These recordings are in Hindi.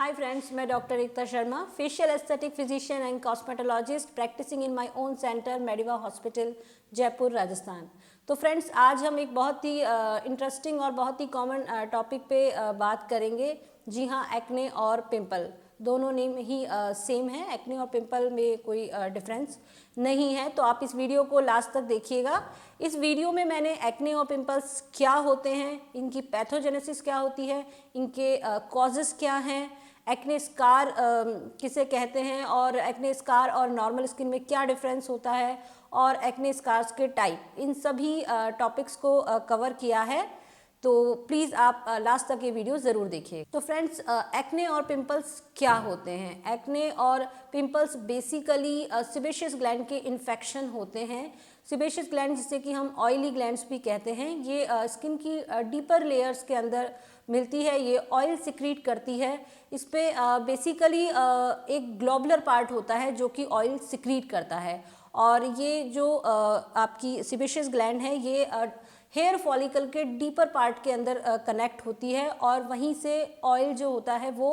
हाय फ्रेंड्स, मैं doctor Ekta Sharma, facial aesthetic physician and cosmetologist practising in my own centre Mediva hospital Jaipur Rajasthan. तो फ्रेंड्स, आज हम एक बहुत ही इंटरेस्टिंग और बहुत ही कॉमन टॉपिक पे बात करेंगे। जी हाँ, एक्ने और पिंपल दोनों नेम ही सेम है। एक्ने और पिंपल में कोई डिफरेंस नहीं है। तो आप इस वीडियो को लास्ट तक देखिएगा। इस वीडियो में मैंने एक्ने और पिंपल्स क्या होते हैं, इनकी पैथोजेनेसिस क्या होती है, इनके कॉजेस क्या हैं, एक्ने स्कार किसे कहते हैं और एक्ने स्कार और नॉर्मल स्किन में क्या डिफरेंस होता है और एक्ने स्कार्स के टाइप, इन सभी टॉपिक्स को कवर किया है। तो प्लीज़ आप लास्ट तक ये वीडियो ज़रूर देखिए। तो फ्रेंड्स, एक्ने और पिंपल्स क्या होते हैं? एक्ने और पिंपल्स बेसिकली सिबेशियस ग्लैंड के इन्फेक्शन होते हैं। सिबेशियस ग्लैंड, जिसे कि हम ऑयली ग्लैंड्स भी कहते हैं, ये स्किन की डीपर लेयर्स के अंदर मिलती है। ये ऑयल सिक्रीट करती है। इस पे बेसिकली एक ग्लोबुलर पार्ट होता है जो कि ऑयल सिक्रीट करता है। और ये जो आपकी सिबेशियस ग्लैंड है, ये हेयर फॉलिकल के डीपर पार्ट के अंदर कनेक्ट होती है और वहीं से ऑयल जो होता है वो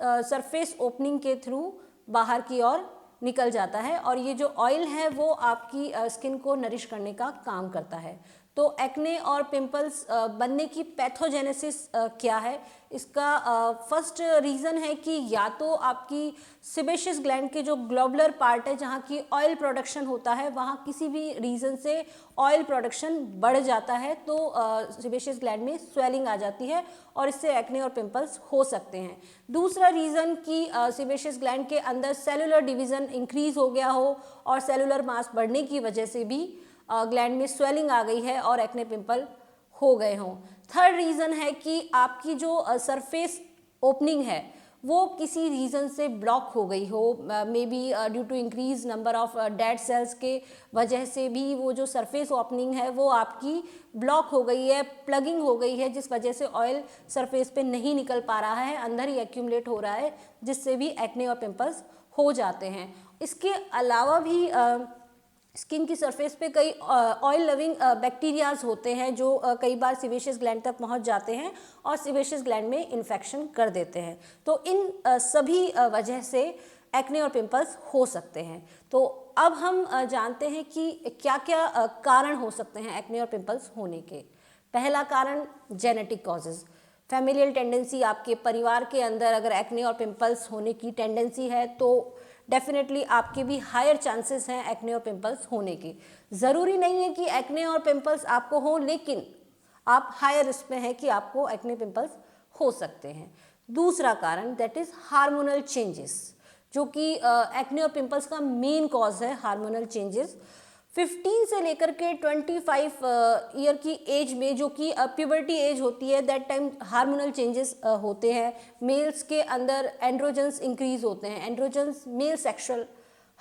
सरफेस ओपनिंग के थ्रू बाहर की ओर निकल जाता है और ये जो ऑयल है वो आपकी स्किन को नरिश करने का काम करता है। तो एक्ने और पिंपल्स बनने की पैथोजेनेसिस क्या है? इसका फर्स्ट रीज़न है कि या तो आपकी सिबेशियस ग्लैंड के जो ग्लोबुलर पार्ट है, जहाँ की ऑयल प्रोडक्शन होता है, वहाँ किसी भी रीज़न से ऑयल प्रोडक्शन बढ़ जाता है तो सिबेशियस ग्लैंड में स्वेलिंग आ जाती है और इससे एक्ने और पिंपल्स हो सकते हैं। दूसरा रीज़न कि सिबेशियस ग्लैंड के अंदर सेलुलर डिवीज़न इंक्रीज़ हो गया हो और सेलुलर मास बढ़ने की वजह से भी ग्लैंड में स्वेलिंग आ गई है और एक्ने पिंपल हो गए हों। थर्ड रीज़न है कि आपकी जो सरफेस ओपनिंग है वो किसी रीज़न से ब्लॉक हो गई हो, may be due to increase number of dead cells के वजह से भी वो जो सरफेस ओपनिंग है वो आपकी ब्लॉक हो गई है, प्लगिंग हो गई है, जिस वजह से ऑयल सरफेस पे नहीं निकल पा रहा है, अंदर ही एक्यूमुलेट हो रहा है, जिससे भी एक्ने और पिंपल्स हो जाते हैं। इसके अलावा भी स्किन की सरफेस पे कई ऑयल लविंग बैक्टीरियाज होते हैं जो कई बार सिबेशियस ग्लैंड तक पहुंच जाते हैं और सिबेशियस ग्लैंड में इन्फेक्शन कर देते हैं। तो इन सभी वजह से एक्ने और पिंपल्स हो सकते हैं। तो अब हम जानते हैं कि क्या क्या कारण हो सकते हैं एक्ने और पिंपल्स होने के। पहला कारण जेनेटिक कॉजेज़। फैमिलियल टेंडेंसी, आपके परिवार के अंदर अगर एक्ने और पिंपल्स होने की टेंडेंसी है तो डेफिनेटली आपके भी हायर चांसेस हैं एक्ने और पिंपल्स होने के। ज़रूरी नहीं है कि एक्ने और पिंपल्स आपको हों, लेकिन आप हायर रिस्क में हैं कि आपको एक्ने पिंपल्स हो सकते हैं। दूसरा कारण दैट इज़ हार्मोनल चेंजेस, जो कि एक्ने और पिंपल्स का मेन कॉज है। हार्मोनल चेंजेस 15 से लेकर के 25 ईयर की एज में, जो कि प्यूबर्टी एज होती है, दैट टाइम हार्मोनल चेंजेस होते हैं। मेल्स के अंदर एंड्रोजन्स इंक्रीज होते हैं। एंड्रोजन्स मेल सेक्सुअल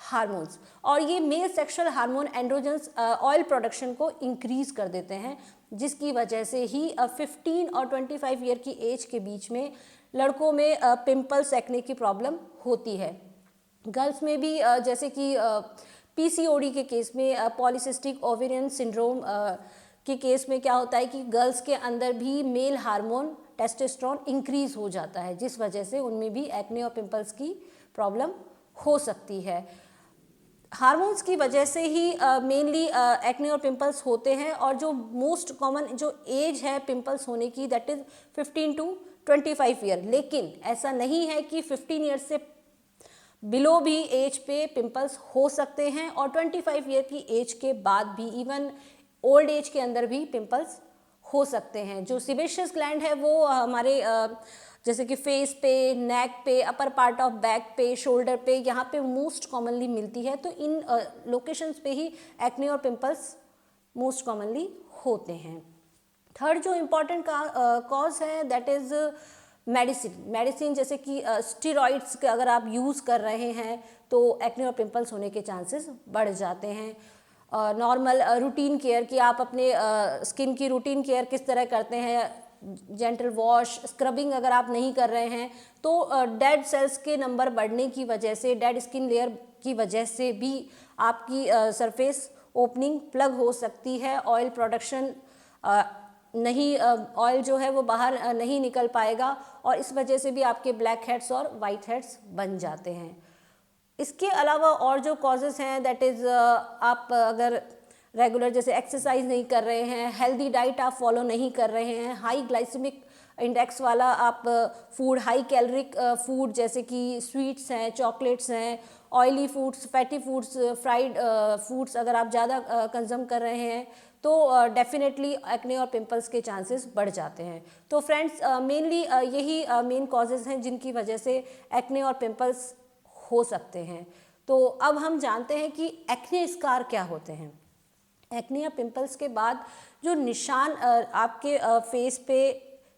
हार्मोन्स, और ये male sexual hormone androgens oil production को इंक्रीज कर देते हैं, जिसकी वजह से ही 15 और 25 ईयर की एज के बीच में लड़कों में पिंपल्स, एक्ने की प्रॉब्लम होती है। गर्ल्स में भी जैसे कि पीसीओडी के केस में, पॉलीसिस्टिक ओवेरियन सिंड्रोम के केस में क्या होता है कि गर्ल्स के अंदर भी मेल हार्मोन टेस्टोस्टेरोन इंक्रीज हो जाता है, जिस वजह से उनमें भी एक्ने और पिंपल्स की प्रॉब्लम हो सकती है। हार्मोन्स की वजह से ही मेनली एक्ने और पिंपल्स होते हैं। और जो मोस्ट कॉमन जो एज है पिंपल्स होने की, दैट इज़ 15 टू 25 ईयर। लेकिन ऐसा नहीं है कि 15 ईयर से बिलो भी एज पे पिंपल्स हो सकते हैं और 25 ईयर की एज के बाद भी, इवन ओल्ड एज के अंदर भी पिंपल्स हो सकते हैं। जो सिबेशियस ग्लैंड है वो हमारे जैसे कि फेस पे, नेक पे, अपर पार्ट ऑफ बैक पे, शोल्डर पे, यहाँ पे मोस्ट कॉमनली मिलती है। तो इन लोकेशंस पे ही एक्ने और पिंपल्स मोस्ट कॉमनली होते हैं। थर्ड जो इम्पॉर्टेंट कॉज है दैट इज़ मेडिसिन, जैसे कि स्टेरॉइड्स के अगर आप यूज़ कर रहे हैं तो एक्ने और पिंपल्स होने के चांसेस बढ़ जाते हैं। नॉर्मल रूटीन केयर की, आप अपने स्किन की रूटीन केयर किस तरह करते हैं, जेंटल वॉश, स्क्रबिंग अगर आप नहीं कर रहे हैं तो डेड सेल्स के नंबर बढ़ने की वजह से, डेड स्किन लेयर की वजह से भी आपकी सरफेस ओपनिंग प्लग हो सकती है। ऑयल प्रोडक्शन नहीं ऑयल जो है वो बाहर नहीं निकल पाएगा और इस वजह से भी आपके ब्लैक हेड्स और वाइट हेड्स बन जाते हैं। इसके अलावा और जो कॉजेज़ हैं दैट इज़ आप अगर रेगुलर जैसे एक्सरसाइज नहीं कर रहे हैं, हेल्दी डाइट आप फॉलो नहीं कर रहे हैं, हाई ग्लाइसेमिक इंडेक्स वाला आप फूड, हाई कैलोरिक फूड जैसे कि स्वीट्स हैं, चॉकलेट्स हैं, oily foods, fatty foods, fried foods अगर आप ज़्यादा कंज्यूम कर रहे हैं तो डेफिनेटली एक्ने और पिंपल्स के चांसेस बढ़ जाते हैं। तो फ्रेंड्स मेनली यही मेन कॉजेज़ हैं जिनकी वजह से एक्ने और पिंपल्स हो सकते हैं। तो अब हम जानते हैं कि एक्ने स्कार क्या होते हैं। एक्ने या पिंपल्स के बाद जो निशान आपके फेस पे,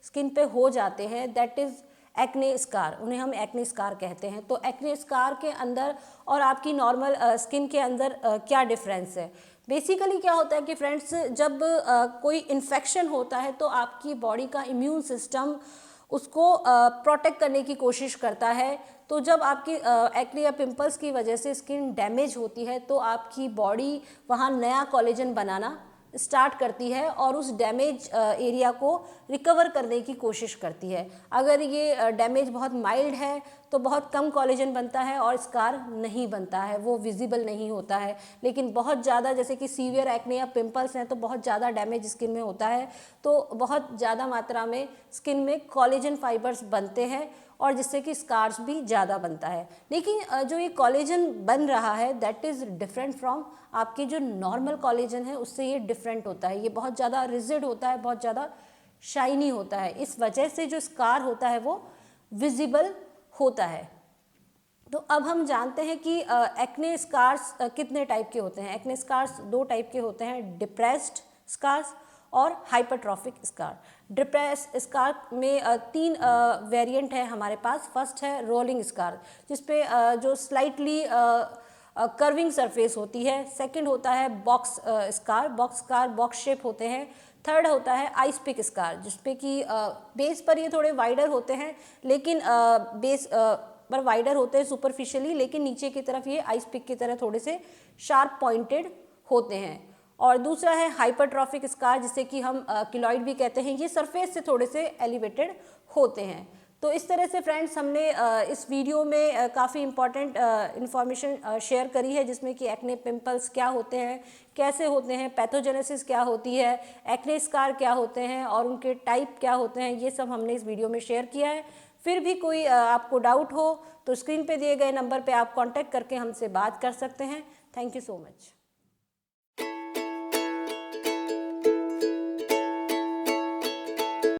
स्किन पे हो जाते हैं दैट इज़ एक्ने स्कार, उन्हें हम एक्ने स्कार कहते हैं। तो एक्ने स्कार के अंदर और आपकी नॉर्मल स्किन के अंदर क्या डिफरेंस है? बेसिकली क्या होता है कि फ्रेंड्स जब कोई इन्फेक्शन होता है तो आपकी बॉडी का इम्यून सिस्टम उसको प्रोटेक्ट करने की कोशिश करता है। तो जब आपकी एक्ने या पिंपल्स की वजह से स्किन डैमेज होती है तो आपकी बॉडी वहाँ नया कोलेजन बनाना स्टार्ट करती है और उस डैमेज एरिया को रिकवर करने की कोशिश करती है। अगर ये डैमेज बहुत माइल्ड है तो बहुत कम कोलेजन बनता है और स्कार नहीं बनता है, वो विजिबल नहीं होता है। लेकिन बहुत ज़्यादा जैसे कि सीवियर एक्ने या पिंपल्स हैं तो बहुत ज़्यादा डैमेज स्किन में होता है, तो बहुत ज़्यादा मात्रा में स्किन में कोलेजन फाइबर्स बनते हैं और जिससे कि स्कार्स भी ज़्यादा बनता है। लेकिन जो ये कोलेजन बन रहा है दैट इज़ डिफरेंट फ्रॉम आपके जो नॉर्मल कोलेजन है, उससे ये डिफरेंट होता है। ये बहुत ज़्यादा रिजिड होता है, बहुत ज़्यादा शाइनी होता है। इस वजह से जो स्कार होता है वो विजिबल होता है। तो अब हम जानते हैं कि एक्ने स्कार्स कितने टाइप के होते हैं। एक्ने स्कार्स दो टाइप के होते हैं, डिप्रेस्ड स्कार्स और हाइपरट्रॉफिक स्कार। डिप्रेस स्कार में तीन वेरिएंट है हमारे पास। फर्स्ट है रोलिंग स्कार, जिसपे जो स्लाइटली कर्विंग सरफेस होती है। सेकंड होता है बॉक्स स्कार, बॉक्स शेप होते हैं। थर्ड होता है आइस पिक स्कार, जिसपे कि बेस पर ये थोड़े वाइडर होते हैं, लेकिन बेस पर वाइडर होते हैं सुपरफिशियली, लेकिन नीचे की तरफ ये आइस पिक की तरह थोड़े से शार्प पॉइंटेड होते हैं। और दूसरा है हाइपरट्रॉफिक स्कार, जिसे कि हम किलॉइड भी कहते हैं। ये सरफेस से थोड़े से एलिवेटेड होते हैं। तो इस तरह से फ्रेंड्स हमने इस वीडियो में काफ़ी इम्पॉर्टेंट इन्फॉर्मेशन शेयर करी है, जिसमें कि एक्ने पिंपल्स क्या होते हैं, कैसे होते हैं, पैथोजेनेसिस क्या होती है, एक्ने स्कार क्या होते हैं और उनके टाइप क्या होते हैं, ये सब हमने इस वीडियो में शेयर किया है। फिर भी कोई आपको डाउट हो तो स्क्रीन पे दिए गए नंबर पे आप कांटेक्ट करके हमसे बात कर सकते हैं। Thank you so much.